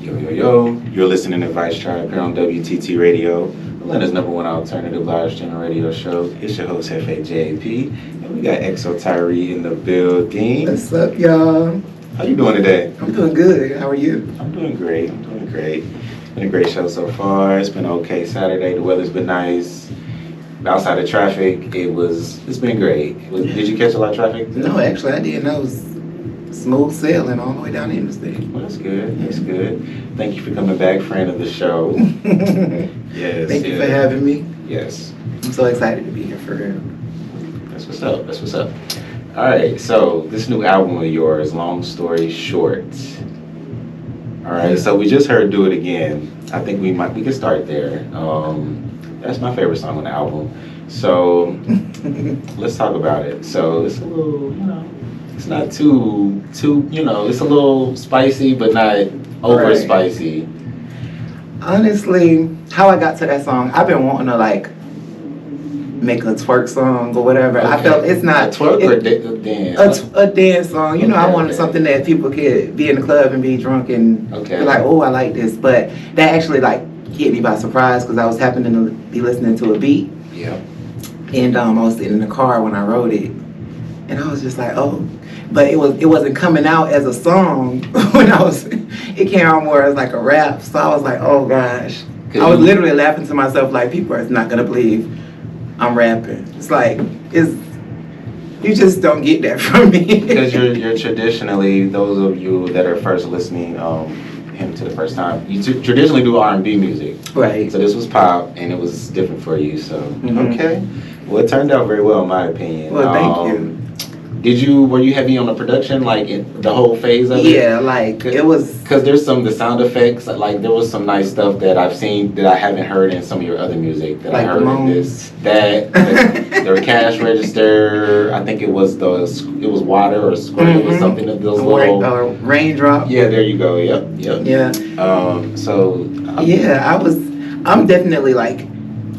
Yo, yo, yo. You're listening to Vice Tribe here on WTT Radio, Atlanta's #1 alternative live streaming radio show. It's your host, FAJP, and we got XoTyree in the building. What's up, y'all? How you doing today? I'm doing good. How are you? I'm doing great. It's been a great show so far. It's been okay Saturday. The weather's been nice. Outside of traffic, it's been great. Did you catch a lot of traffic? No, actually, I didn't. I was smooth sailing all the way down the interstate. Well, that's good. That's good. Thank you for coming back, friend of the show. Yes. Thank you for having me. Yes. I'm so excited to be here for real. That's what's up. All right. So this new album of yours, Long Story Short. All right. So we just heard "Do It Again." I think we can start there. That's my favorite song on the album. So let's talk about it. So it's a little, it's not too, it's a little spicy, but not over spicy. Honestly, how I got to that song, I've been wanting to make a twerk song or whatever. Okay. I felt it's not a twerk or dance. A dance song. I wanted something that people could be in the club and be drunk and be like, oh, I like this. But that actually hit me by surprise because I was happening to be listening to a beat. Yeah. And I was sitting in the car when I wrote it, and I was just like, oh. But it wasn't coming out as a song when it came out more as a rap. So I was like, oh gosh. I was literally laughing to myself like, people are not gonna believe I'm rapping. It's you just don't get that from me. Because you're traditionally, those of you that are first listening him to the first time, you traditionally do R&B music. Right. So this was pop and it was different for you. So okay. Well, it turned out very well in my opinion. Well, thank you. Were you heavy on the production, in the whole phase of it? Yeah, it was... Because there's the sound effects, there was some nice stuff that I've seen that I haven't heard in some of your other music that I heard in this. The cash register, I think it was water or squirt, it was something of those little... raindrop. Yeah, there you go, yep. Yeah. I'm definitely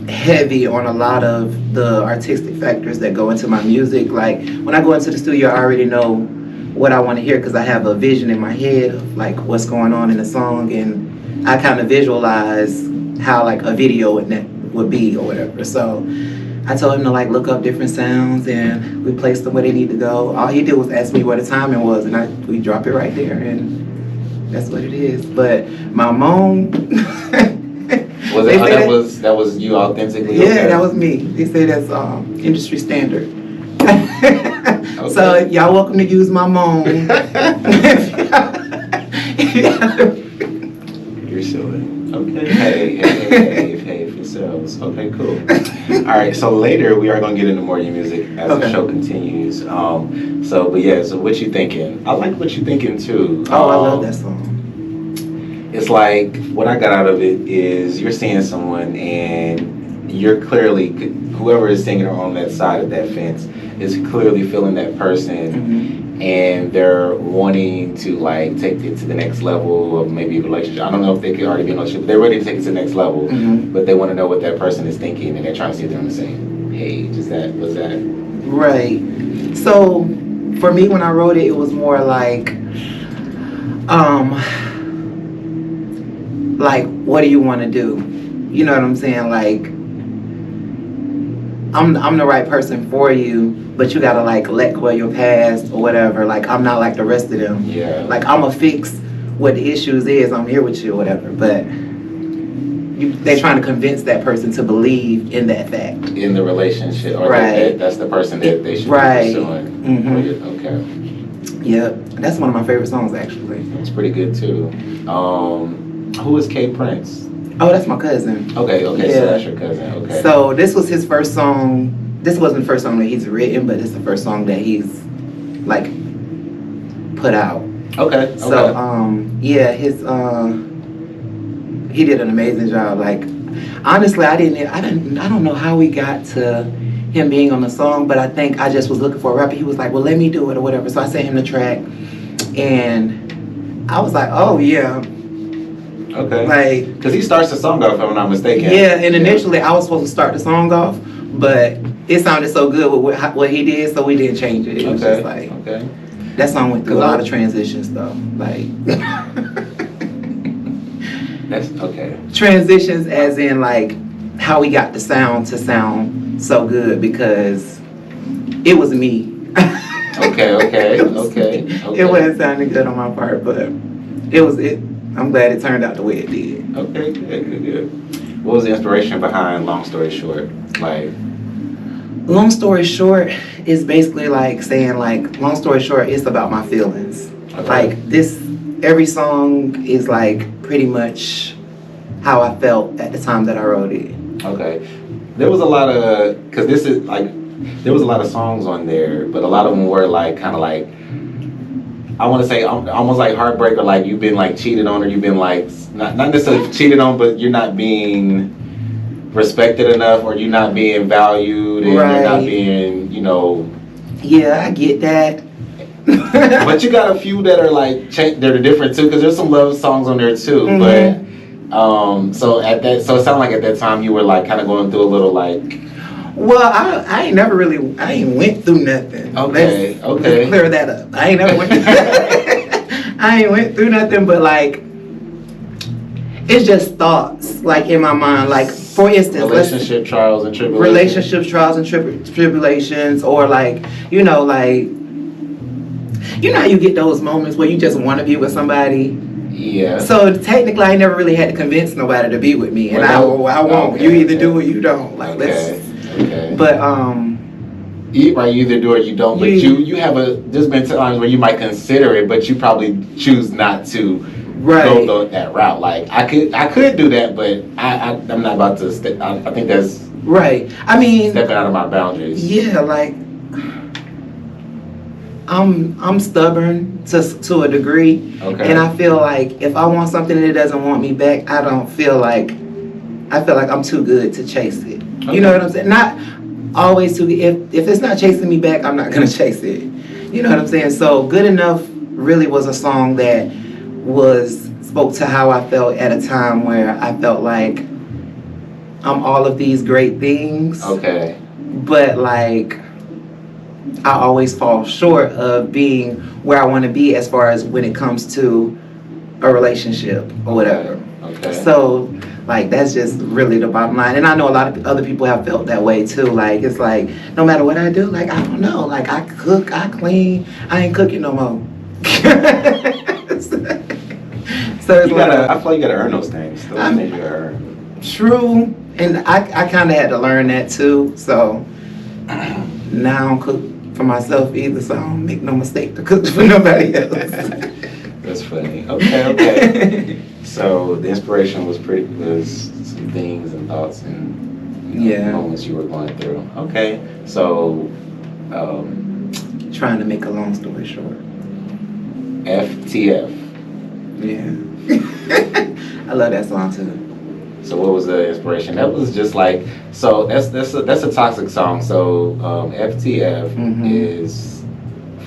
heavy on a lot of the artistic factors that go into my music. When I go into the studio, I already know what I want to hear because I have a vision in my head of what's going on in the song, and I kind of visualize how a video would be or whatever. So I told him to look up different sounds and we placed them where they need to go. All he did was ask me where the timing was, and we drop it right there, and that's what it is. But my mom that was you authentically? Yeah, okay. That was me. They say that's industry standard. Okay. So y'all welcome to use my moan. You're silly. Okay. Hey, if it sells. Okay, cool. All right, so later we are going to get into more of your music as the show continues. So what you thinking? I like what you thinking too. Oh, I love that song. It's what I got out of it is you're seeing someone and you're clearly, whoever is singing on that side of that fence is clearly feeling that person, and they're wanting to take it to the next level of maybe a relationship. I don't know if they could already be in a relationship, but they're ready to take it to the next level, but they want to know what that person is thinking, and they're trying to see if they're on the same page. Was that? Right. So for me, when I wrote it, it was more what do you want to do? You know what I'm saying? I'm the right person for you, but you gotta let go of your past or whatever. I'm not like the rest of them. Yeah. I'm gonna fix what the issues is. I'm here with you or whatever. But they're trying to convince that person to believe in that fact. In the relationship, or that's the person that they should be pursuing. Okay. Yep. That's one of my favorite songs actually. That's pretty good too. Who is K Prince? Oh, that's my cousin. Okay, so that's your cousin, okay. So this was his first song. This wasn't the first song that he's written, but it's the first song that he's put out. Okay. So he did an amazing job. Honestly, I don't know how we got to him being on the song, but I think I just was looking for a rapper. He was like, well, let me do it or whatever. So I sent him the track, and I was like, oh yeah. Okay. Because he starts the song off, if I'm not mistaken. Yeah, and initially I was supposed to start the song off, but it sounded so good with what he did, so we didn't change it. It was just that song went through a lot of transitions though. That's okay. Transitions as in like how we got the sound to sound so good because it was me. Okay. It wasn't sounding good on my part, but it was it. I'm glad it turned out the way it did. Okay, good. What was the inspiration behind Long Story Short? Like, Long story short is basically like saying like long story short, it's about my feelings. okay. Like this, every song is like pretty much how I felt at the time that I wrote it. Okay. There was a lot of, because this is like, there was a lot of songs on there, but a lot of them were like, kind of like, I want to say almost like heartbreak, or like you've been like cheated on, or you've been like, not necessarily cheated on, but you're not being respected enough, or you're not being valued, and Right. you're not being, you know. Yeah, I get that. But you got a few that are like, they're different too, because there's some love songs on there too, Mhm. but. So it sounded like at that time you were like kind of going through a little like. Well, I ain't never really, I ain't went through nothing. Okay. Let's clear that up. I ain't never went I ain't went through nothing, but like, it's just thoughts, like in my mind. Like, for instance, Relationship trials and tribulations. relationships, trials and tribulations, or like, you know how you get those moments where you just want to be with somebody. Yeah. So technically, I never really had to convince nobody to be with me, and I won't. Okay, you either do or you don't. Like, okay. But You either do or you don't. But you have there's been times where you might consider it, but you probably choose not to go that route. Like I could do that, but I'm not about to. I think that's right. I mean, stepping out of my boundaries. Yeah, like I'm stubborn to a degree, Okay. and I feel like if I want something and it doesn't want me back, I feel like I'm too good to chase it. Okay. You know what I'm saying? Not always too. If it's not chasing me back, I'm not gonna chase it. You know what I'm saying? So Good Enough really was a song that spoke to how I felt at a time where I felt like I'm all of these great things. Okay. But like I always fall short of being where I want to be as far as when it comes to a relationship or whatever. Okay. So like that's just really the bottom line. And I know a lot of other people have felt that way too. Like it's like no matter what I do, like I don't know, like I cook, I clean, I ain't cooking no more. So it's I feel like you gotta earn those things. Those things you gotta earn. True. And I kind of had to learn that too. So now I don't cook for myself either, so I don't make no mistake to cook for nobody else. That's funny. Okay. So the inspiration was some things and thoughts and moments you were going through. Okay. So trying to make a long story short. FTF. Yeah. I love that song too. So what was the inspiration? That was just like, so that's a toxic song. So FTF is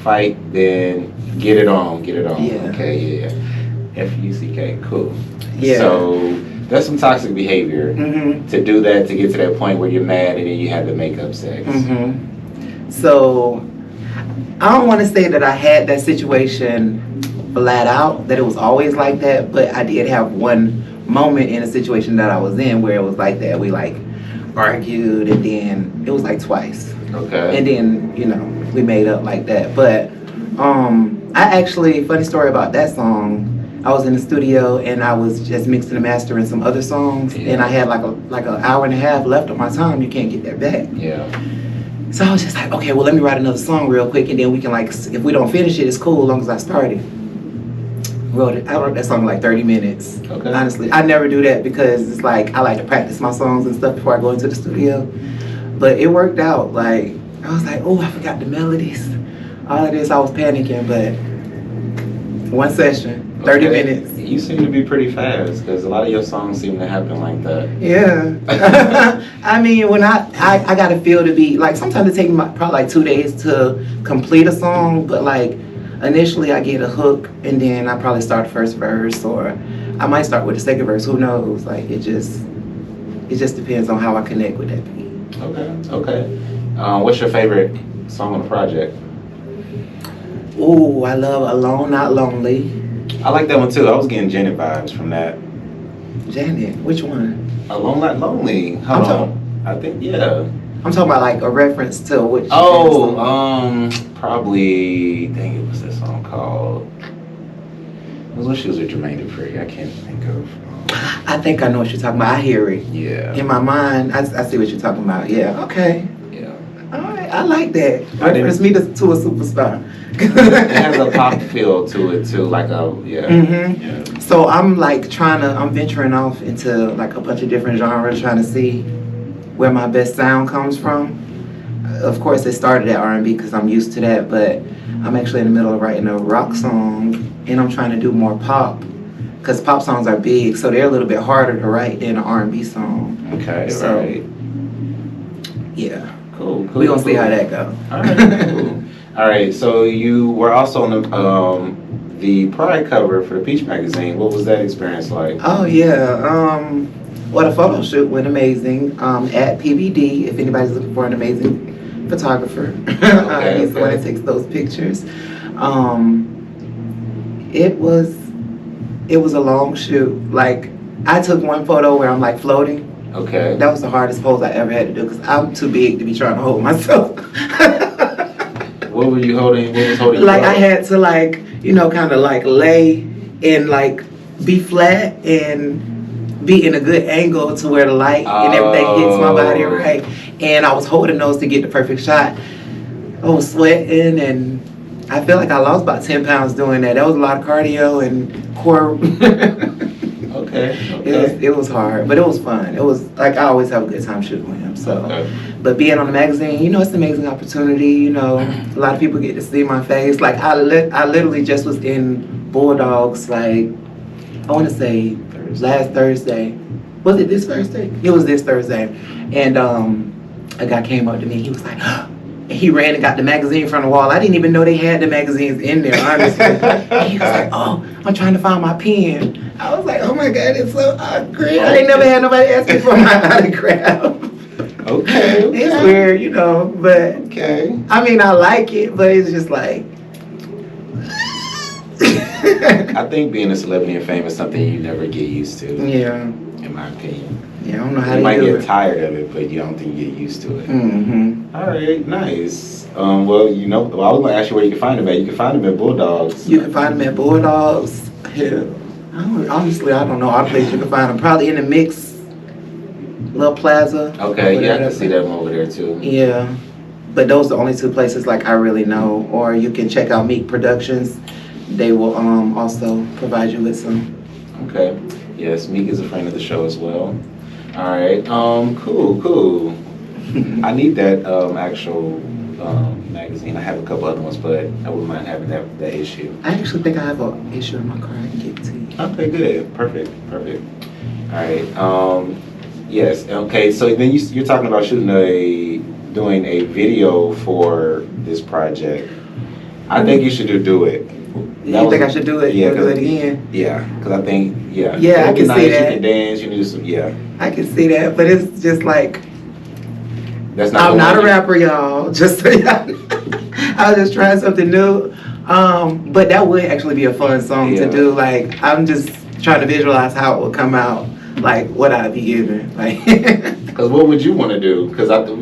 fight, then get it on. Yeah. Okay, yeah. FUCK, cool. Yeah. So that's some toxic behavior to do that, to get to that point where you're mad and then you had to make up sex. So I don't want to say that I had that situation flat out, that it was always like that, but I did have one moment in a situation that I was in where it was like that. We like argued, and then it was like twice. Okay. And then we made up like that. But I actually, funny story about that song, I was in the studio and I was just mixing and mastering some other songs, and I had like an hour and a half left of my time. You can't get that back. Yeah. So I was just like, okay, well, let me write another song real quick, and then we can if we don't finish it, it's cool as long as I started. I wrote that song in like 30 minutes. Okay. Honestly, I never do that because it's like I like to practice my songs and stuff before I go into the studio. But it worked out. Like I was like, oh, I forgot the melodies. All of this, I was panicking, but one session, 30 minutes. You seem to be pretty fast because a lot of your songs seem to happen like that. Yeah. I mean, when I got a feel to be like, sometimes it takes me probably like 2 days to complete a song, but like initially I get a hook and then I probably start the first verse, or I might start with the second verse. Who knows? Like it just depends on how I connect with that beat. Okay. What's your favorite song on the project? Ooh, I love Alone Not Lonely. I like that one too. I was getting Janet vibes from that. Janet, which one? Alone Not Lonely. Hold on. I think, yeah. I'm talking about like a reference to which. Probably. Dang it, what's that song called? It was when she was with Jermaine Dupri. I can't think of. I think I know what you're talking about. I hear it. Yeah. In my mind, I see what you're talking about. Yeah. Okay. Yeah. All right. I like that. Reference me to a superstar. It has a pop feel to it too, like yeah. Yeah. So I'm like I'm venturing off into like a bunch of different genres, trying to see where my best sound comes from. Of course, it started at R&B because I'm used to that, but I'm actually in the middle of writing a rock song, and I'm trying to do more pop because pop songs are big, so they're a little bit harder to write than an R&B song. Okay, so, right. Yeah. Cool. We're gonna see how that goes. All right, cool. All right, so you were also on the Pride cover for the Peach magazine. What was that experience like? Oh yeah, well the photo shoot went amazing. At PBD, if anybody's looking for an amazing photographer, he's the one that takes those pictures. It was a long shoot. Like I took one photo where I'm like floating. Okay. That was the hardest pose I ever had to do because I'm too big to be trying to hold myself. What were you holding? What was holding? Like I had to like, kind of like lay and like be flat and be in a good angle to where the light and everything hits my body right. And I was holding those to get the perfect shot. I was sweating and I feel like I lost about 10 pounds doing that. That was a lot of cardio and core. Okay. It was hard, but it was fun. It was like I always have a good time shooting with him. So, but being on the magazine, it's an amazing opportunity. A lot of people get to see my face. Like I literally just was in Bulldogs. Like I want to say last Thursday. Was it this Thursday? It was this Thursday, and a guy came up to me. He was like. He ran and got the magazine from the wall. I didn't even know they had the magazines in there, honestly. He was like, "Oh, I'm trying to find my pen." I was like, "Oh my God, it's so awkward. I ain't never had nobody ask me for my autograph." Okay. It's weird, but okay. I mean, I like it, but it's just like. I think being a celebrity and fame is something you never get used to. Yeah. In my opinion. Yeah, I don't know how you to might do get it. tired of it, but you don't think you get used to it. Mm-hmm. All right, nice. Well, I was going to ask you where you can find them at. You can find them at Bulldogs. You can find them at Bulldogs. Hell, honestly, I don't know all the places you can find them. Probably in the Mix, Little Plaza. Okay, yeah, I can see them over there too. Yeah, but those are the only two places like I really know. Or you can check out Meek Productions. They will also provide you with some. Okay. Yes, Meek is a friend of the show as well. All right. Cool. I need that actual magazine. I have a couple other ones, but I wouldn't mind having that issue. I actually think I have an issue in my car. I can get it to you. Okay, good. Perfect. All right. Yes. Okay. So then you're talking about doing a video for this project. I think you should do it. You think I should do it? Yeah, do it again. Yeah, because I think Yeah, I can see that. You can dance. You can do some. Yeah. I can see that, but it's just like. That's not. I'm not a rapper, y'all. Just so y'all know. I was just trying something new. But that would actually be a fun song to do. Like I'm just trying to visualize how it would come out. Like what I'd be giving. Like. Because what would you want to do? Because I don't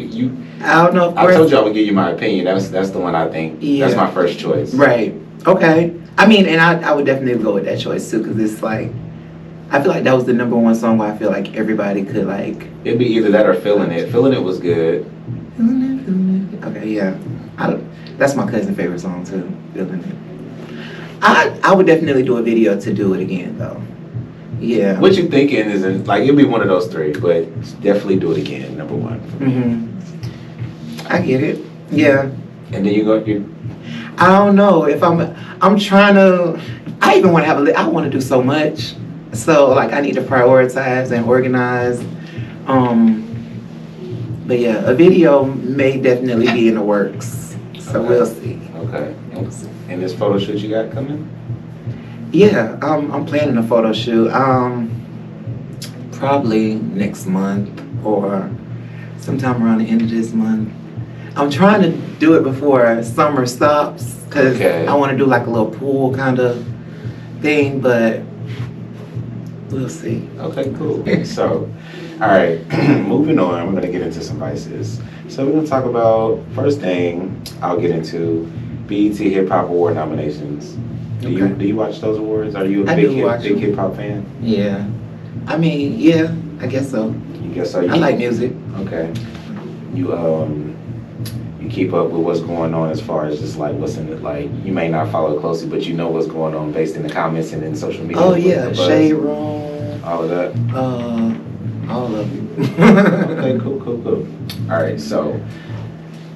know. I told you I would give you my opinion. That's the one I think. Yeah. That's my first choice. Right. Okay. I mean, and I would definitely go with that choice too, because it's like, I feel like that was the number one song where I feel like everybody could like. It'd be either that or Feeling It. Feeling It was good. Okay, yeah. That's my cousin's favorite song too, Feeling It. I would definitely do a video to do it again though. Yeah. What you thinking is like, it'd be one of those three, but definitely do it again, number one. Mm-hmm. I get it. Yeah. And then you I don't know if I'm trying to. I even want to I want to do so much. So like I need to prioritize and organize. But yeah, a video may definitely be in the works. So we'll see. Okay. And this photo shoot you got coming? Yeah, I'm planning a photo shoot. Probably next month or sometime around the end of this month. I'm trying to do it before summer stops because I want to do like a little pool kind of thing, but We'll see. Okay, cool. So, all right, moving on, we're gonna get into some vices. So we're gonna talk about, first thing I'll get into, BET Hip Hop Award nominations. Do you watch those awards? Are you a big hip hop fan? Yeah. I mean, yeah, I guess so. You guess so? I like music. Okay. You keep up with what's going on as far as just like what's in it, like you may not follow closely, but you know what's going on based in the comments and in social media. Oh yeah, Shade Room. All of that. All of it. Okay, cool. All right, so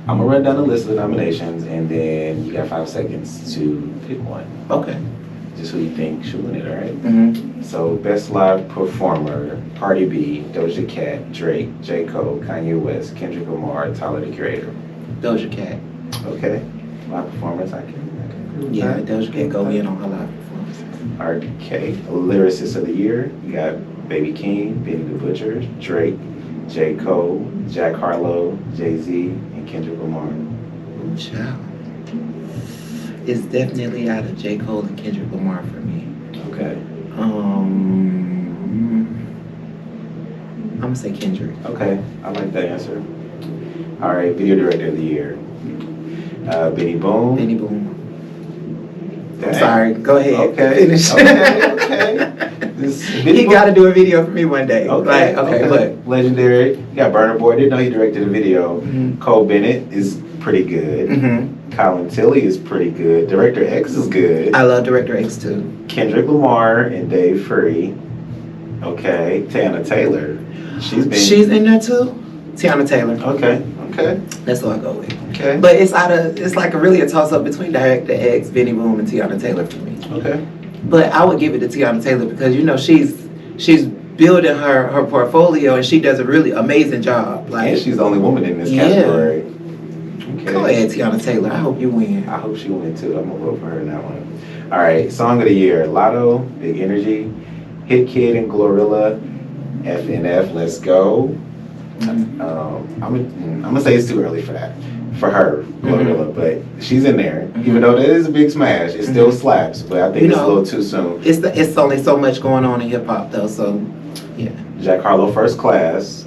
I'm gonna run down the list of the nominations, and then you got 5 seconds to pick one. Okay. Just who you think should win it. All right. Mm-hmm. So best live performer: Cardi B, Doja Cat, Drake, J. Cole, Kanye West, Kendrick Lamar, Tyler the Creator. Doja Cat. Okay. Live performance, I can agree with Yeah, that. Doja Cat go in on her live performances. Okay. Lyricist of the year, you got Baby King, Benny the Butcher, Drake, J. Cole, Jack Harlow, Jay-Z, and Kendrick Lamar. Ooh, child. It's definitely out of J. Cole and Kendrick Lamar for me. Okay. I'm gonna say Kendrick. Okay, I like that answer. All right, video director of the year. Benny Boom. Benny Boom. Dang. I'm sorry. Go ahead. Okay. Finish. Okay. He got to do a video for me one day. Okay. Okay. But Legendary. You got Burna Boy. Didn't know he directed a video. Mhm. Cole Bennett is pretty good. Mm-hmm. Colin Tilley is pretty good. Director X is good. I love Director X too. Kendrick Lamar and Dave Free. Okay. Tana Taylor. She's in there too. Tiana Taylor. Okay. That's who I go with. Okay. But it's like really a toss up between Director X, Benny Boom, and Tiana Taylor for me. Okay. But I would give it to Tiana Taylor because she's building her portfolio and she does a really amazing job. And she's the only woman in this category. Okay. Go ahead, Tiana Taylor. I hope you win. I hope she wins too. I'm gonna vote for her in that one. All right, song of the year: Lotto, Big Energy, Hit Kid and Glorilla, FNF, Let's Go. I'm gonna say it's too early for that, for her, Glorilla, but she's in there. Even though that is a big smash, it still slaps. But I think it's a little too soon. It's only so much going on in hip hop though, so yeah. Jack Harlow, First Class,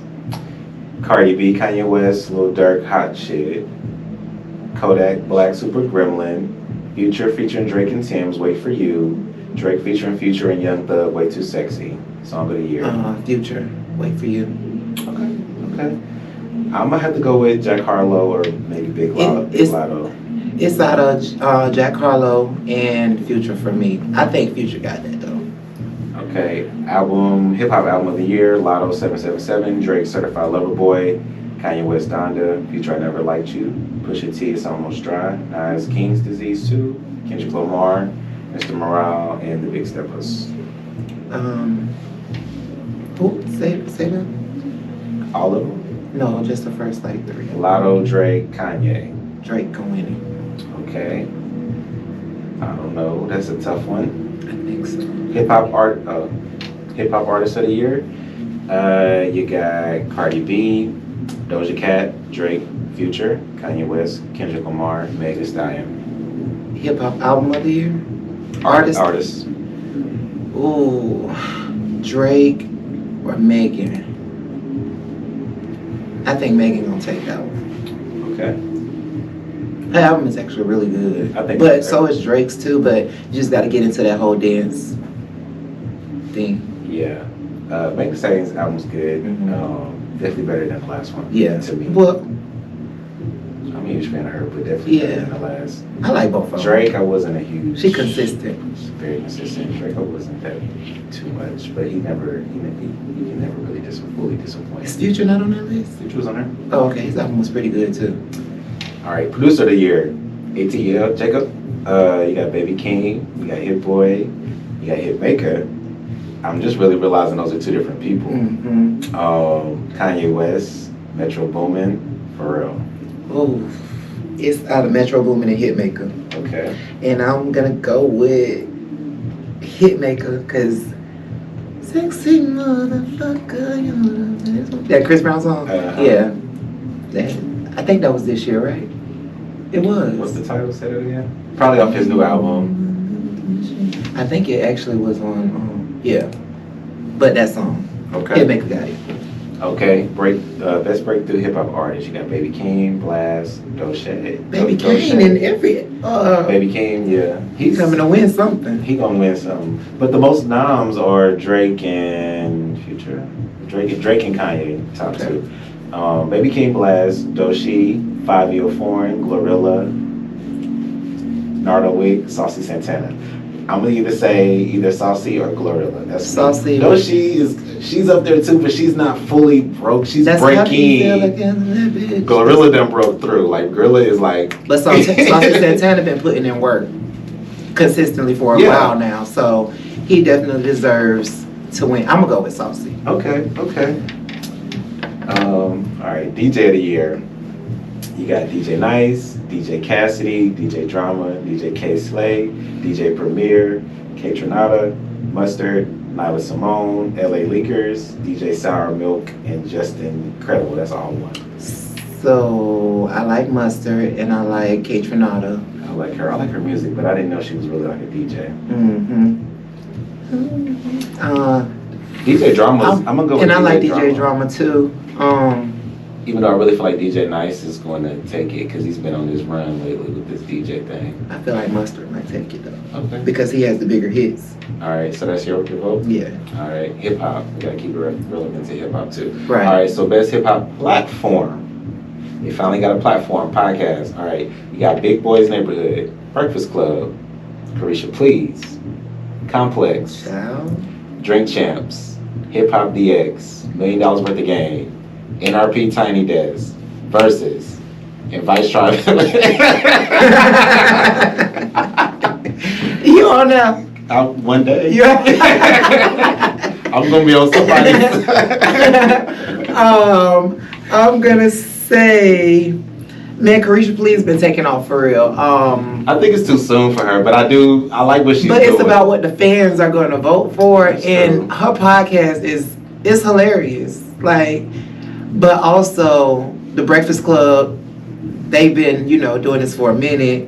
Cardi B, Kanye West, Lil Durk, Hot Shit, Kodak Black, Super Gremlin, Future featuring Drake and Tim's, Wait For You, Drake featuring Future and Young Thug, Way Too Sexy. Song of the year. Future, Wait For You. Okay. I'm gonna have to go with Jack Harlow or maybe Big Lotto. It's out of Jack Harlow and Future for me. I think Future got that though. Okay. Hip Hop Album of the Year: Lotto 777, Drake Certified Lover Boy, Kanye West Donda, Future I Never Liked You, Pusha T It's Almost Dry, Nas King's Disease 2, Kendrick Lamar, Mr. Morale, and The Big Steppers. Say that? All of them? No, just the first like 3. Lotto, Drake, Kanye. Drake can win Okay. I don't know. That's a tough one. it. I think so. Hip Hop Artist of the Year. You got Cardi B, Doja Cat, Drake, Future, Kanye West, Kendrick Lamar, Meg Thee Stallion. Hip Hop Album of the Year? Artist. Ooh, Drake or Megan? I think Megan gonna take that one. Okay. That album is actually really good. I think but so is Drake's too, but you just gotta get into that whole dance thing. Yeah. Meg Thee Stallion's album's good. Definitely better than the last one. Yeah. To me. Well, I'm a huge fan of her, but definitely better than the last. I like both of them. Drake, I wasn't a huge. She consistent. Very consistent. Drake, I wasn't that too much, but he can never really fully disappoint. Is Future not on that list? Future was on there. Oh, okay. His album was pretty good too. All right, producer of the year, ATL, Jacob. You got Baby King, you got Hit Boy, you got Hitmaker. I'm just really realizing those are two different people. Kanye West, Metro Boomin, for real. Oh, it's out of Metro Boomin and Hitmaker. Okay. And I'm gonna go with Hitmaker because sexy motherfucker, you know that Chris Brown song. Yeah, I think that was this year, right? It was. What's the title? Say that again. Probably off his new album. I think it actually was on. Yeah. but that song. Okay. Hitmaker got it. Okay. Best breakthrough hip hop artist. You got Baby Keem, Blast, Doche. Baby Kane in every. Baby Keem, yeah. He's coming to win something. He gonna win something. But the most noms are Drake and Future. Drake and Kanye, top Okay. two. Baby Keem, Blast, Doechii, 5 Foreign, Glorilla, Nardo Wick, Saucy Santana. I'm gonna either say either Saucy or Glorilla. That's Saucy. She's up there too, but she's not fully broke. She's That's how you feel breaking. like that bitch. Glorilla done broke through. Like Gorilla is like. But Saucy Santana been putting in work consistently for a while now, so he definitely deserves to win. I'm gonna go with Saucy. Okay. All right, DJ of the year. You got DJ Nice, DJ Cassidy, DJ Drama, DJ K Slay, DJ Premier, K Tronada, Mustard, Nyla Simone, LA Leakers, DJ Sour Milk, and Justin Credible. That's all one. So I like Mustard and I like K Tronada. I like her. I like her music, but I didn't know she was really like a DJ. DJ Drama. I'm gonna go with and I like DJ DJ Drama too. Even though I really feel like DJ Nice is going to take it because he's been on this run lately with this DJ thing. I feel like Mustard might take it though. Okay. Because he has the bigger hits. All right, so that's your vote? Yeah. All right, hip hop. We gotta keep it relevant to hip hop too. Right. All right, so best hip hop platform. You finally got a platform, podcast. All right, you got Big Boys Neighborhood, Breakfast Club, Carisha Please, Complex, Child. Drink Champs, Hip Hop DX, $1 Million Worth of Game, NRP Tiny Desk, Versus, and Vice Tribe. You on now? One day. Yeah. I'm gonna be on somebody's. I'm gonna say, man, Carisha Please been taking off for real. I think it's too soon for her, but I like what she's doing. But it's about what the fans are going to vote for, That's and true. her podcast is hilarious. Like, but also the Breakfast Club, they've been doing this for a minute.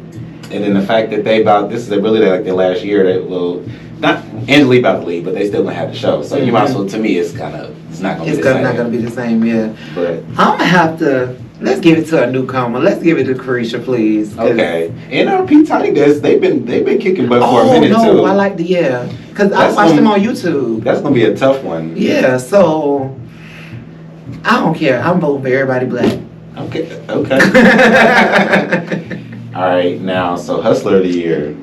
And then the fact that this is really like their last year, that will not Angela about to leave, but they still gonna have the show. So you might as well. To me, it's not gonna be the same. It's not gonna be the same, yeah. But I'm gonna have to. Let's give it to a newcomer. Let's give it to Carisha, please. okay, NRP Tiny Desk, they've been kicking butt for a minute too. Oh no, I like because I watched them on YouTube. That's gonna be a tough one. Yeah, so I don't care. I'm voting for everybody black. Okay. All right, now so Hustler of the Year.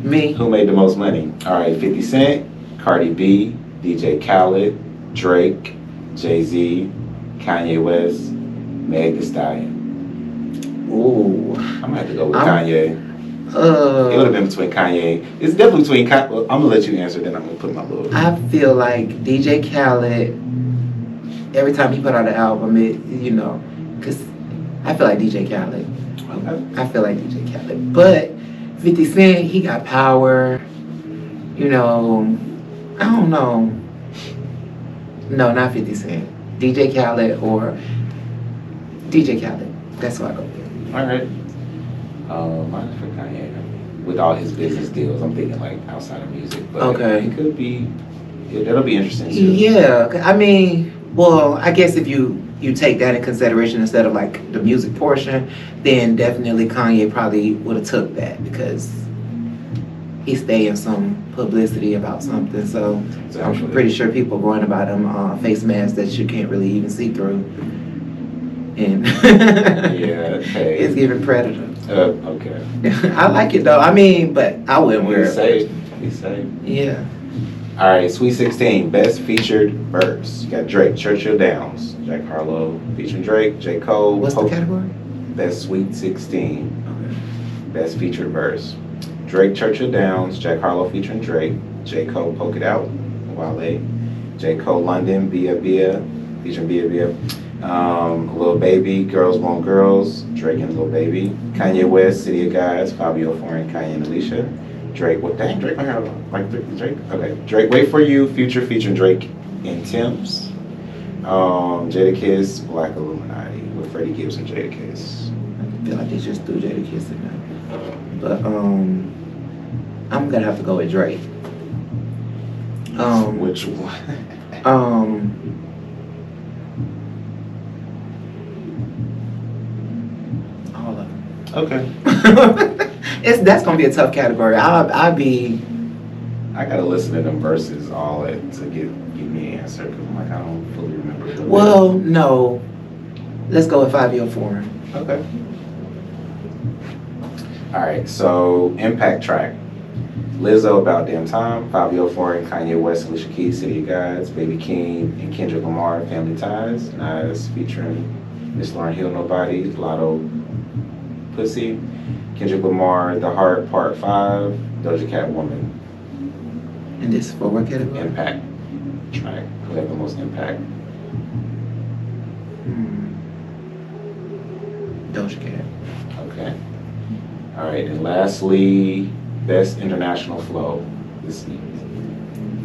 Me. Who made the most money? All right, 50 Cent, Cardi B, DJ Khaled, Drake, Jay-Z, Kanye West, Meg Thee Stallion. Ooh. I'm gonna have to go with Kanye. It would have been between Kanye. It's definitely between Kanye. Well, I'm gonna let you answer, then I'm gonna put my little. I feel like DJ Khaled, every time he put out an album, because I feel like DJ Khaled. Okay. I feel like DJ Khaled. But 50 Cent, he got power. I don't know. No, not 50 Cent. DJ Khaled or DJ Khaled. That's what I go with. All right. Mine is for Kanye. With all his business deals, I'm thinking like outside of music, but Okay. it could be. That'll be interesting too. Yeah, I mean, well, I guess if you take that in consideration instead of like the music portion, then definitely Kanye probably would have took that because he stayed in some publicity about something. So I'm pretty sure people going about him face masks that you can't really even see through. And Yeah, okay. It's giving Predator. Okay. I like it though. I mean, but I wouldn't wear it. Be safe. Yeah. All right, Sweet 16, Best Featured Verse. You got Drake, Churchill Downs, Jack Harlow featuring Drake, J. Cole. What's the category? Best Sweet 16, Okay. Best Featured Verse. Drake, Churchill Downs, Jack Harlow featuring Drake, J. Cole, Poke It Out, Wale, J. Cole, London, Bia Bia, featuring Bia Bia. Lil Baby, Girls Want Girls, Drake and Lil Baby. Kanye West, City of Gods, 5 Foreign, Kanye and Alicia. Drake, dang, Drake, I have like Drake. Okay, Drake, Wait For You, Future featuring Drake and Tim's. Jadakiss, Black Illuminati with Freddie Gibbs and Jadakiss. I feel like they just threw Jadakiss in there. But I'm gonna have to go with Drake. Which one? All of them. Okay. That's gonna be a tough category. I'll be. I gotta listen to them verses all to give me an answer because I'm like I don't fully remember. Well, no. Let's go with 5 Year Foreign. Okay. All right. So impact track. Lizzo, About Damn Time, 5 Year Foreign, Kanye West, Alicia Keys, City of Gods, Baby King, and Kendrick Lamar, Family Ties, Nas featuring Miss Lauryn Hill, Nobody, Lotto, Pussy, Kendrick Lamar, The Heart, Part 5, Doja Cat, Woman. And this is for what category? Impact track. Who had the most impact? Doja Cat. Okay. All right. And lastly, best international flow. This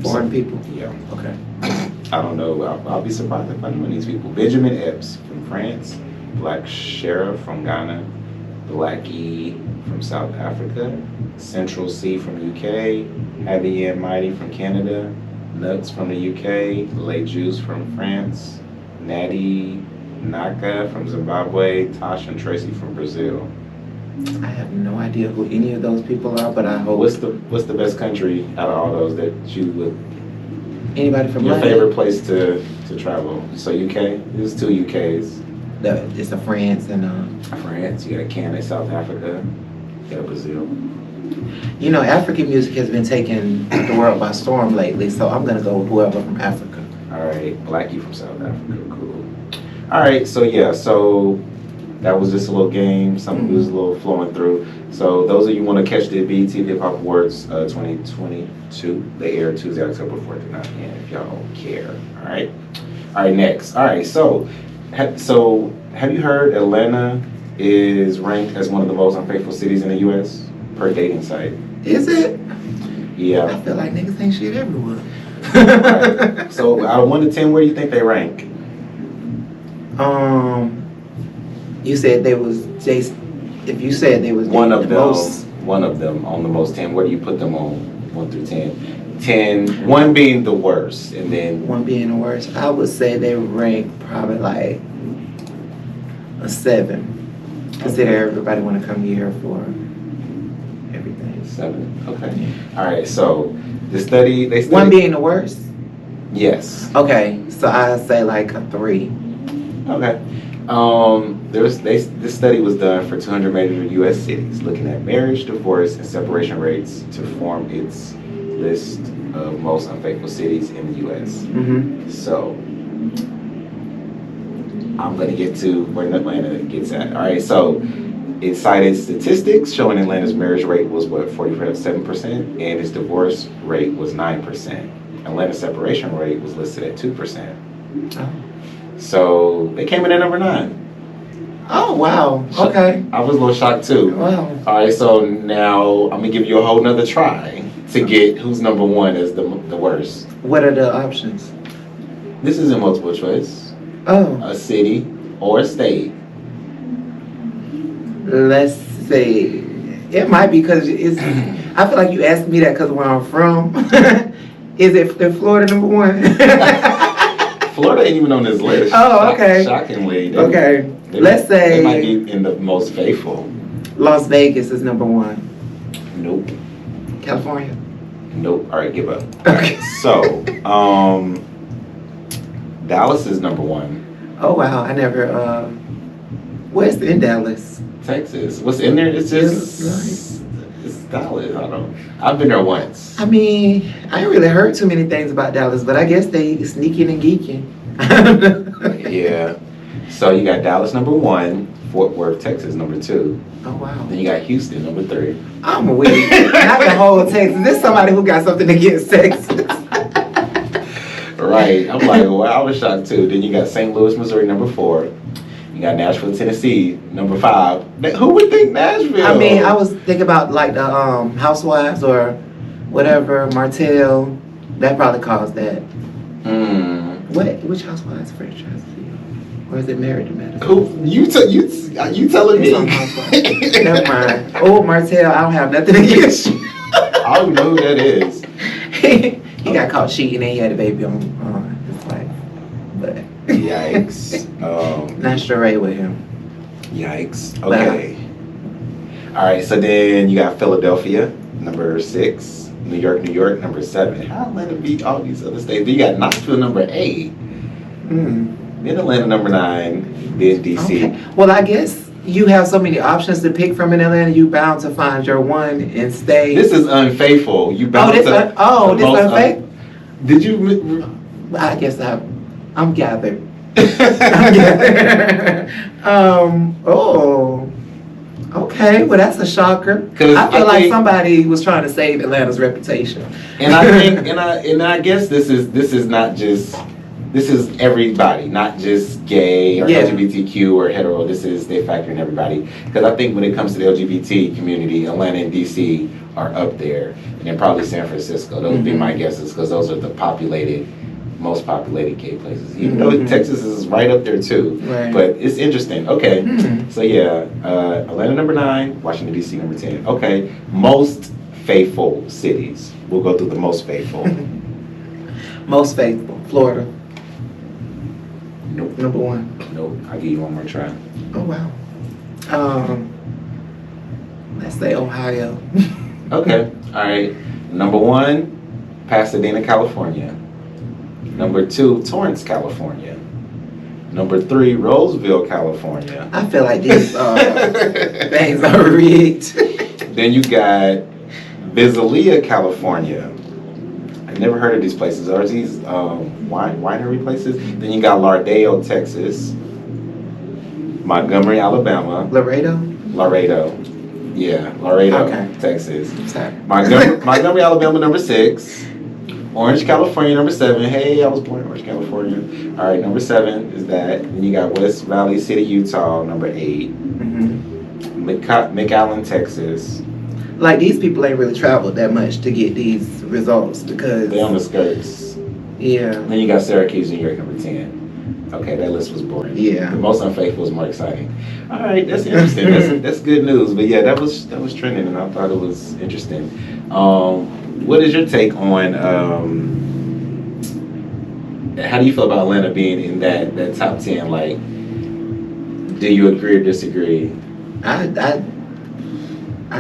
Foreign people. Yeah. Okay. I don't know. I'll be surprised if I know these people. Benjamin Epps from France, Black Sheriff from Ghana, Black E from South Africa, Central C from UK, Heavy and Mighty from Canada, Nuts from the UK, Late Juice from France, Natty Naka from Zimbabwe, Tosh and Tracy from Brazil. I have no idea who any of those people are, but I hope. What's the best country out of all those that you would? Anybody from Your London? favorite place to travel? So UK. There's 2 UKs. It's a France and France. You got Canada, South Africa. You got Brazil. you know, African music has been taking the world by storm lately, so I'm gonna go with whoever from Africa. All right, Blackie from South Africa. Cool. All right. So yeah. So that was just a little game. Something was a little flowing through. So those of you want to catch the BET Hip Hop Awards 2022, they air Tuesday, October 4th to 9 p.m. if y'all care. All right. All right. Next. All right. So have you heard Atlanta is ranked as one of the most unfaithful cities in the U.S. per dating site? Is it? Yeah. I feel like niggas ain't shit everywhere. Right. So out of 1 to 10, where do you think they rank? You said they was if you said they was One of them. most, One of them on the most 10. Where do you put them on 1 through 10? 10, 1 being the worst, and then one being the worst, I would say they rank probably like a 7. Consider everybody want to come here for everything. 7. Okay. All right. So they studied. One being the worst. Yes. Okay, so I say like a 3. Okay. This study was done for 200 major U.S. cities, looking at marriage, divorce, and separation rates to form its list of most unfaithful cities in the U.S. Mm-hmm. So I'm going to get to where Atlanta gets at. All right. So it cited statistics showing Atlanta's marriage rate was 47%, and its divorce rate was 9%. Atlanta's separation rate was listed at 2%. Oh. So they came in at number 9. Oh wow. Okay. I was a little shocked too. Wow. All right, so now I'm gonna give you a whole nother try to get who's number 1 as the worst. What are the options? This isn't multiple choice. Oh. A city or a state. Let's see. It might be because it's. I feel like you asked me that because where I'm from. Is it the Florida number 1? Florida ain't even on this list. Oh, okay. Shockingly. Okay. Let's say they might be in the most faithful. Las Vegas is number 1. Nope. California. Nope. All right, give up. Okay. So, Dallas is number 1. Oh wow. I never. Where's in Dallas? Texas. What's in there? It's just it's Dallas. I've been there once. I mean, I ain't really heard too many things about Dallas, but I guess they sneaking and geeking. Yeah. So you got Dallas number 1, Fort Worth, Texas number 2. Oh wow. Then you got Houston number 3. I'm weak. Not the whole Texas. This somebody who got something against Texas. Right. I'm like, well, I was shocked too. Then you got St. Louis, Missouri number 4. You got Nashville, Tennessee number 5. Who would think Nashville? I mean, I was thinking about like the Housewives or whatever, Martell. That probably caused that. Which Housewives franchise is it? Or is it Married to Medicine? Who you telling me? It's on Housewives. Never mind. Oh, Martell, I don't have nothing against you. I don't know who that is. He got caught cheating and he had a baby on his wife. But Yikes. not straight with him. Yikes. Okay. All right, so then you got Philadelphia, number 6. New York, number 7. How Atlanta beat all these other states? Then you got Knoxville, number 8. Then Atlanta, number 9. Then DC. Okay. Well, I guess you have so many options to pick from in Atlanta. You bound to find your one and stay. This is Unfaithful. You Oh, bound this to this Unfaithful. Did you? I guess I'm gathered. I'm gathered. Oh. Okay, well that's a shocker. I feel like somebody was trying to save Atlanta's reputation. And I think, and I guess this is not just, this is everybody, not just gay or LGBTQ or hetero. They're factoring everybody. Because I think when it comes to the LGBT community, Atlanta and DC are up there, and then probably San Francisco. Those would be my guesses, because those are the most populated gay places. Even though Texas is right up there too. Right. But it's interesting. Okay. So yeah, Atlanta number 9, Washington DC number 10. Okay. Most faithful cities. We'll go through the most faithful. Most faithful, Florida. Nope. Number 1. Nope. I'll give you one more try. Oh wow. Let's say Ohio. Okay. All right. Number 1, Pasadena, California. Number 2, Torrance, California. Number 3, Roseville, California. I feel like these things are rigged. Then you got Visalia, California. I've never heard of these places. Are these winery places? Then you got Laredo, Texas. Montgomery, Alabama. Laredo. Yeah, Laredo, Texas. Montgomery, Alabama, number 6. Orange, California, number 7. Hey, I was born in Orange, California. All right, number 7 is that. Then you got West Valley City, Utah, number 8. McAllen, Texas. Like, these people ain't really traveled that much to get these results because They on the skirts. Yeah. Then you got Syracuse, New York, number 10. Okay, that list was boring. Yeah. The most unfaithful was more exciting. All right, that's interesting. that's good news. But yeah, that was trending, and I thought it was interesting. What is your take on how do you feel about Atlanta being in that top 10? Like, do you agree or disagree? I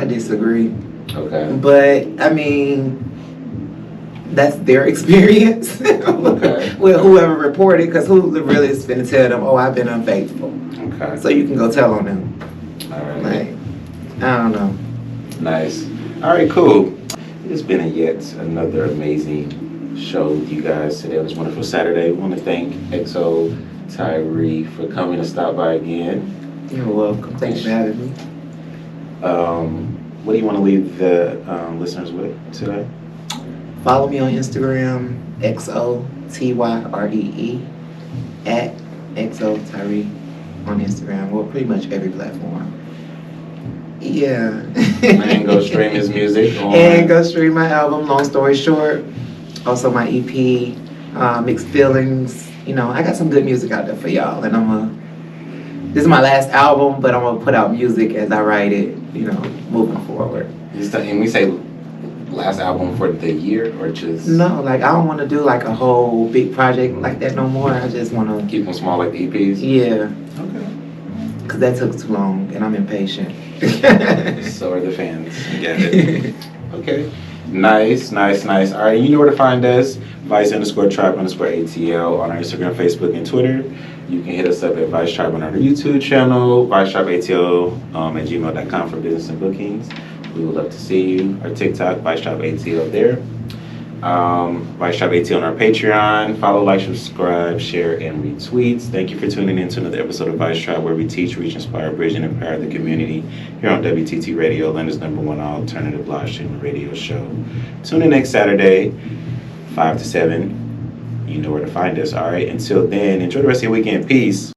disagree. Okay. But I mean, that's their experience Okay. with whoever reported, because who really is going to tell them, oh, I've been unfaithful? Okay. So you can go tell on them. All right. Like, I don't know. Nice. All right, cool. It's been yet another amazing show with you guys today on this wonderful Saturday. We want to thank XoTyree for coming to stop by again. You're welcome. Thanks for having me. What do you want to leave the listeners with today? Follow me on Instagram, XoTyree, at XoTyree on Instagram. Well, pretty much every platform. Yeah. And go stream his music. And go stream my album, Long Story Short. Also my EP, Mixed Feelings. You know, I got some good music out there for y'all. And this is my last album, but I'm going to put out music as I write it, you know, moving forward. And we say last album for the year, or just? No, like I don't want to do like a whole big project like that no more. I just want to keep them small, like the EPs? Yeah. Okay. Because that took too long and I'm impatient. So are the fans. Get it. Okay. Nice. All right, you know where to find us. Vice_Tribe_ATL on our Instagram, Facebook, and Twitter. You can hit us up at Vice Tribe on our YouTube channel, ViceTribeATL at gmail.com for business and bookings. We would love to see you. Our TikTok, ViceTribeATL there. ViceTribeATL on our Patreon. Follow, like, subscribe, share, and retweets. Thank you for tuning in to another episode of Vice Tribe, where we teach, reach, inspire, bridge, and empower the community here on WTT Radio, Atlanta's #1 alternative live stream radio show. Tune in next Saturday, 5 to 7. You know where to find us. All right. Until then, enjoy the rest of your weekend. Peace.